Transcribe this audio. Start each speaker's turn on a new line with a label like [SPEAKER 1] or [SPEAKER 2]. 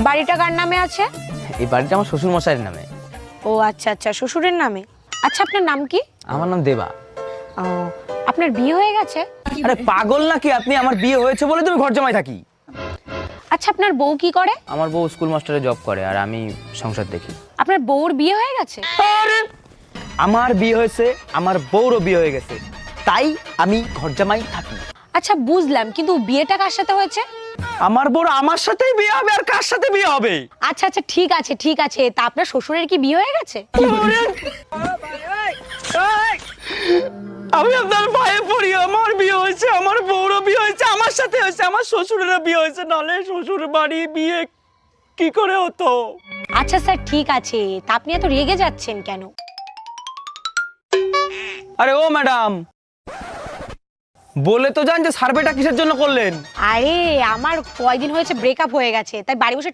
[SPEAKER 1] বাড়িটা কার নামে আছে?
[SPEAKER 2] এই বাড়িটা আমার শ্বশুর মশাইয়ের নামে।
[SPEAKER 1] ও আচ্ছা আচ্ছা, শ্বশুরের নামে। আচ্ছা, আপনার নাম কি?
[SPEAKER 2] আমার নাম দেবা।
[SPEAKER 1] ও, আপনার বিয়ে হয়ে গেছে?
[SPEAKER 2] আরে পাগল নাকি আপনি? আমার বিয়ে হয়েছে বলে তুমি ঘর জামাই থাকি।
[SPEAKER 1] আচ্ছা, আপনার বউ কি করে?
[SPEAKER 2] আমার বউ স্কুল মাস্টারে জব করে আর আমি সংসার দেখি।
[SPEAKER 1] আপনার বউর বিয়ে হয়ে গেছে?
[SPEAKER 2] আরে আমার বিয়ে হয়েছে, আমার বউরও বিয়ে হয়ে গেছে, তাই আমি ঘর জামাই থাকি।
[SPEAKER 1] আচ্ছা বুঝলাম, কিন্তু বিয়েটা কার সাথে হয়েছে?
[SPEAKER 2] আমার বউর আমার সাথেই বিয়ে হবে, আর কার সাথে বিয়ে হবে?
[SPEAKER 1] আচ্ছা আচ্ছা, ঠিক আছে ঠিক আছে। তা আপনার শ্বশুরের কি বিয়ে হয়ে গেছে?
[SPEAKER 2] আমি আপনার পায়ে পড়ি, আমার বিয়ে হয়েছে, আমার বউরও বিয়ে হয়েছে, আমার সাথে হয়েছে, আমার শ্বশুরেরও বিয়ে হয়েছে, নালে শ্বশুর বাড়ি বিয়ে কি করে হতো?
[SPEAKER 1] আচ্ছা স্যার, ঠিক আছে। তা আপনি এত রেগে যাচ্ছেন কেন?
[SPEAKER 2] আরে ও ম্যাডাম, বলে তো যান যে সার্ভেটা কিসের জন্য করলেন?
[SPEAKER 1] আরে আমার কয়দিন হয়েছে ব্রেকআপ হয়ে গেছে, তাই বাড়ি বসে